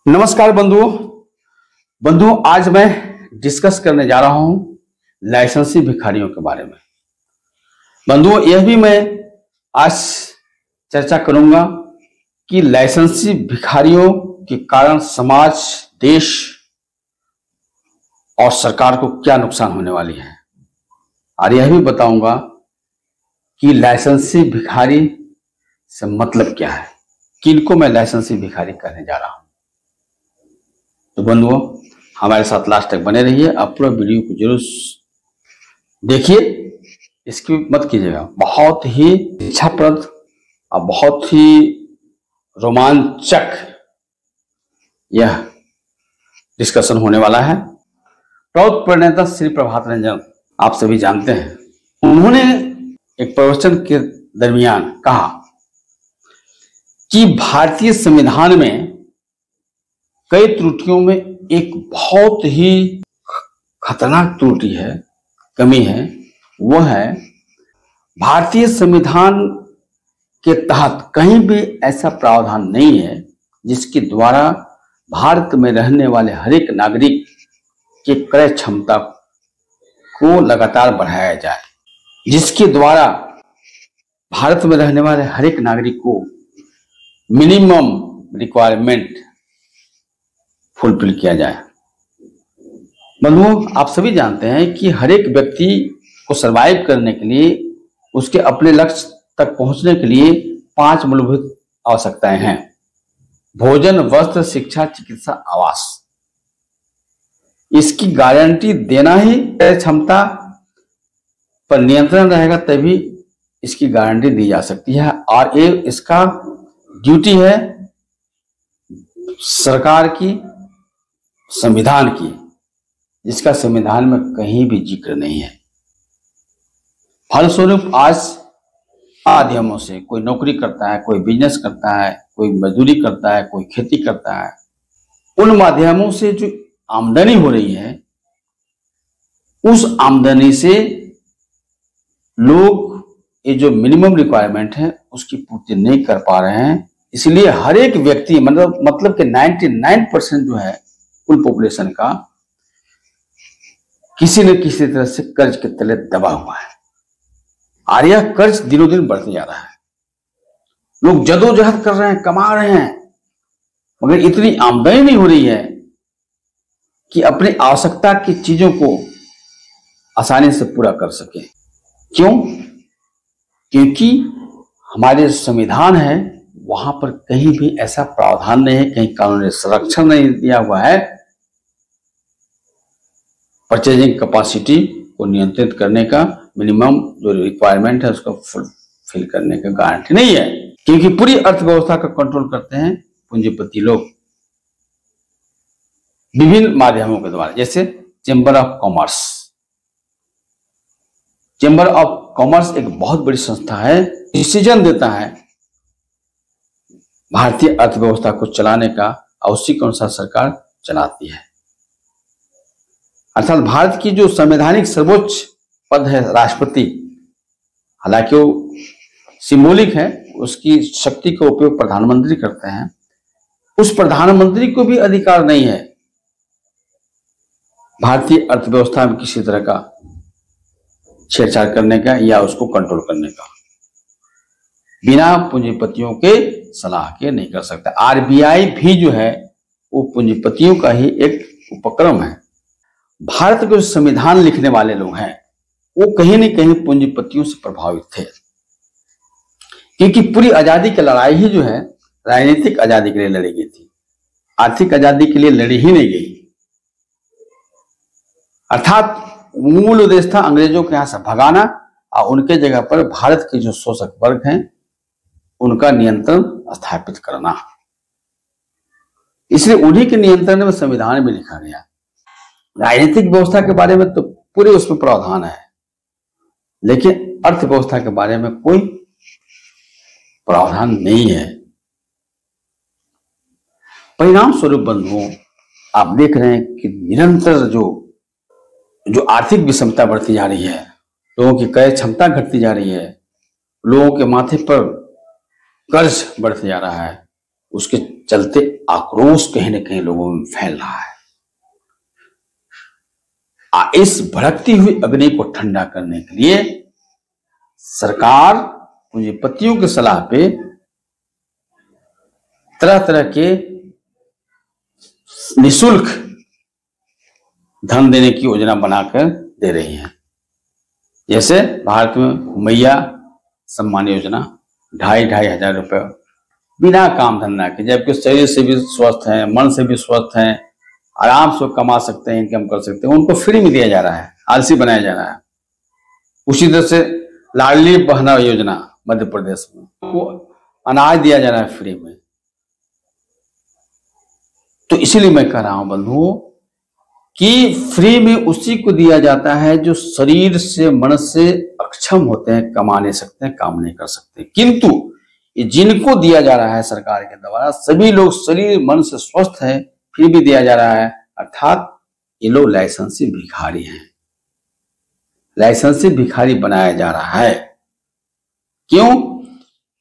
नमस्कार बंधुओं, आज मैं डिस्कस करने जा रहा हूं लाइसेंसी भिखारियों के बारे में। बंधुओं, यह भी मैं आज चर्चा करूंगा कि लाइसेंसी भिखारियों के कारण समाज, देश और सरकार को क्या नुकसान होने वाली है, और यह भी बताऊंगा कि लाइसेंसी भिखारी से मतलब क्या है, किनको मैं लाइसेंसी भिखारी कहने जा रहा हूं। तो बंधुओं, हमारे साथ लास्ट तक बने रहिए। आप पूरा वीडियो को जरूर देखिए, इसकी मत कीजिएगा। बहुत ही इच्छाप्रद और बहुत ही रोमांचक यह डिस्कशन होने वाला है। प्रौढ़ प्रणेता श्री प्रभात रंजन, आप सभी जानते हैं, उन्होंने एक प्रवचन के दरमियान कहा कि भारतीय संविधान में कई त्रुटियों में एक बहुत ही खतरनाक त्रुटि है, कमी है। वह है भारतीय संविधान के तहत कहीं भी ऐसा प्रावधान नहीं है जिसके द्वारा भारत में रहने वाले हर एक नागरिक के क्रय क्षमता को लगातार बढ़ाया जाए, जिसके द्वारा भारत में रहने वाले हर एक नागरिक को मिनिमम रिक्वायरमेंट फुलफिल किया जाए। बंधुओं, आप सभी जानते हैं कि हर एक व्यक्ति को सरवाइव करने के लिए, उसके अपने लक्ष्य तक पहुंचने के लिए 5 मूलभूत आवश्यकताएं हैं: भोजन, वस्त्र, शिक्षा, चिकित्सा, आवास। इसकी गारंटी देना ही क्षमता पर नियंत्रण रहेगा, तभी इसकी गारंटी दी जा सकती है। और ये इसका ड्यूटी है सरकार की, संविधान की, जिसका संविधान में कहीं भी जिक्र नहीं है। फलस्वरूप आज माध्यमों से कोई नौकरी करता है, कोई बिजनेस करता है, कोई मजदूरी करता है, कोई खेती करता है, उन माध्यमों से जो आमदनी हो रही है, उस आमदनी से लोग ये जो मिनिमम रिक्वायरमेंट है उसकी पूर्ति नहीं कर पा रहे हैं। इसलिए हर एक व्यक्ति मतलब कि 99% जो है कुल पॉपुलेशन का किसी न किसी तरह से कर्ज के तले दबा हुआ है, और यह कर्ज दिनों दिन बढ़ते जा रहा है। लोग जदोजहद कर रहे हैं, कमा रहे हैं, मगर इतनी आमदनी नहीं हो रही है कि अपनी आवश्यकता की चीजों को आसानी से पूरा कर सके। क्यों? क्योंकि हमारे संविधान है, वहां पर कहीं भी ऐसा प्रावधान नहीं है, कहीं कानूनी संरक्षण नहीं दिया हुआ है परचेजिंग कैपेसिटी को नियंत्रित करने का, मिनिमम जो रिक्वायरमेंट है उसको फुलफिल करने का गारंटी नहीं है। क्योंकि पूरी अर्थव्यवस्था का कंट्रोल करते हैं पूंजीपति लोग विभिन्न माध्यमों के द्वारा, जैसे chamber of commerce. Chamber of commerce एक बहुत बड़ी संस्था है, डिसीजन देता है भारतीय अर्थव्यवस्था को चलाने का, और उसी के अनुसार सरकार चलाती है। अर्थात भारत की जो संवैधानिक सर्वोच्च पद है राष्ट्रपति, हालांकि वो सिंबॉलिक है, उसकी शक्ति का उपयोग प्रधानमंत्री करते हैं। उस प्रधानमंत्री को भी अधिकार नहीं है भारतीय अर्थव्यवस्था में किसी तरह का छेड़छाड़ करने का या उसको कंट्रोल करने का, बिना पूंजीपतियों के सलाह के नहीं कर सकता। आरबीआई भी जो है वो पूंजीपतियों का ही एक उपक्रम है। भारत के जो संविधान लिखने वाले लोग हैं वो कहीं न कहीं पूंजीपतियों से प्रभावित थे, क्योंकि पूरी आजादी की लड़ाई ही जो है राजनीतिक आजादी के लिए लड़ी गई थी, आर्थिक आजादी के लिए लड़ी ही नहीं गई। अर्थात मूल उद्देश्य था अंग्रेजों के यहां से भगाना और उनके जगह पर भारत के जो शोषक वर्ग हैं उनका नियंत्रण स्थापित करना। इसलिए उन्हीं के नियंत्रण में संविधान में लिखा गया। राजनीतिक व्यवस्था के बारे में तो पूरे उसमें प्रावधान है, लेकिन अर्थव्यवस्था के बारे में कोई प्रावधान नहीं है। परिणाम स्वरूप बंधुओं, आप देख रहे हैं कि निरंतर जो आर्थिक विषमता बढ़ती जा रही है, लोगों की क्रय क्षमता घटती जा रही है, लोगों के माथे पर कर्ज बढ़ते जा रहा है, उसके चलते आक्रोश कहीं ना कहीं लोगों में फैल रहा है। इस भड़कती हुई अग्नि को ठंडा करने के लिए सरकार पूंजीपतियों की सलाह पे तरह तरह के निःशुल्क धन देने की योजना बनाकर दे रही है। जैसे भारत में मैया सम्मान योजना 2,500 हजार रुपए बिना काम धंधा के, जबकि शरीर से भी स्वस्थ हैं, मन से भी स्वस्थ हैं, आराम से कमा सकते हैं, इनकम कर सकते हैं, उनको फ्री में दिया जा रहा है, आलसी बनाया जा रहा है। उसी तरह से लाडली बहना योजना मध्य प्रदेश में, वो अनाज दिया जा रहा है फ्री में। तो इसीलिए मैं कह रहा हूं बंधुओं कि फ्री में उसी को दिया जाता है जो शरीर से मन से अक्षम होते हैं, कमा नहीं सकते हैं, काम नहीं कर सकते। किंतु ये जिनको दिया जा रहा है सरकार के द्वारा, सभी लोग शरीर मन से स्वस्थ है, फिर भी दिया जा रहा है, अर्थात ये लोग लाइसेंसी भिखारी हैं। लाइसेंसी भिखारी बनाया जा रहा है। क्यों?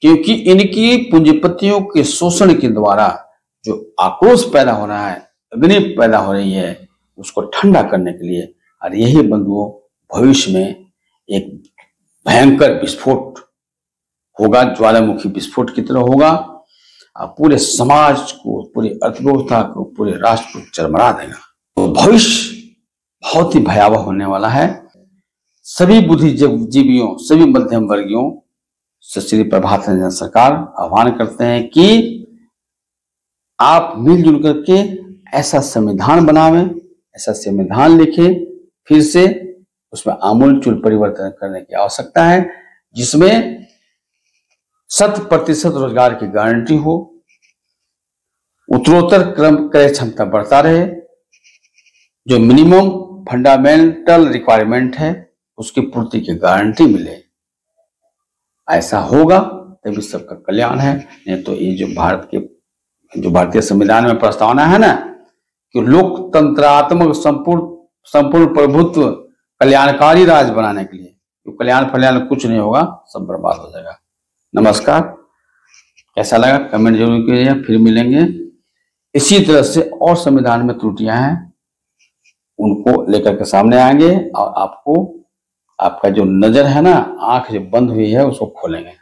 क्योंकि इनकी पूंजीपतियों के शोषण के द्वारा जो आक्रोश पैदा हो रहा है, अग्नि पैदा हो रही है, उसको ठंडा करने के लिए, और यही बंधुओं भविष्य में एक भयंकर विस्फोट होगा, ज्वालामुखी विस्फोट की तरह होगा, और पूरे समाज को, पूरी अर्थव्यवस्था को, पूरे राष्ट्र को चरमरा देगा। तो भविष्य बहुत ही भयावह होने वाला है। सभी बुद्धिजीवियों, सभी मध्यम वर्गियों से श्री प्रभात रंजन सरकार आह्वान करते हैं कि आप मिलजुल करके ऐसा संविधान बनावें, ऐसा संविधान लिखें, फिर से उसमें आमूलचूल परिवर्तन करने की आवश्यकता है, जिसमें 100% रोजगार की गारंटी हो, उत्तरोत्तर क्रय क्षमता बढ़ता रहे, जो मिनिमम फंडामेंटल रिक्वायरमेंट है उसकी पूर्ति की गारंटी मिले। ऐसा होगा तभी सबका कल्याण है। नहीं तो ये जो भारतीय संविधान में प्रस्तावना है ना कि लोकतंत्रात्मक संपूर्ण प्रभुत्व कल्याणकारी राज्य बनाने के लिए, तो कल्याण फल्याण कुछ नहीं होगा, सब बर्बाद हो जाएगा। नमस्कार, कैसा लगा कमेंट जरूर कीजिए, फिर मिलेंगे। इसी तरह से और संविधान में त्रुटियां हैं उनको लेकर के सामने आएंगे, और आपको आपका जो नजर है ना, आंख जो बंद हुई है उसको खोलेंगे।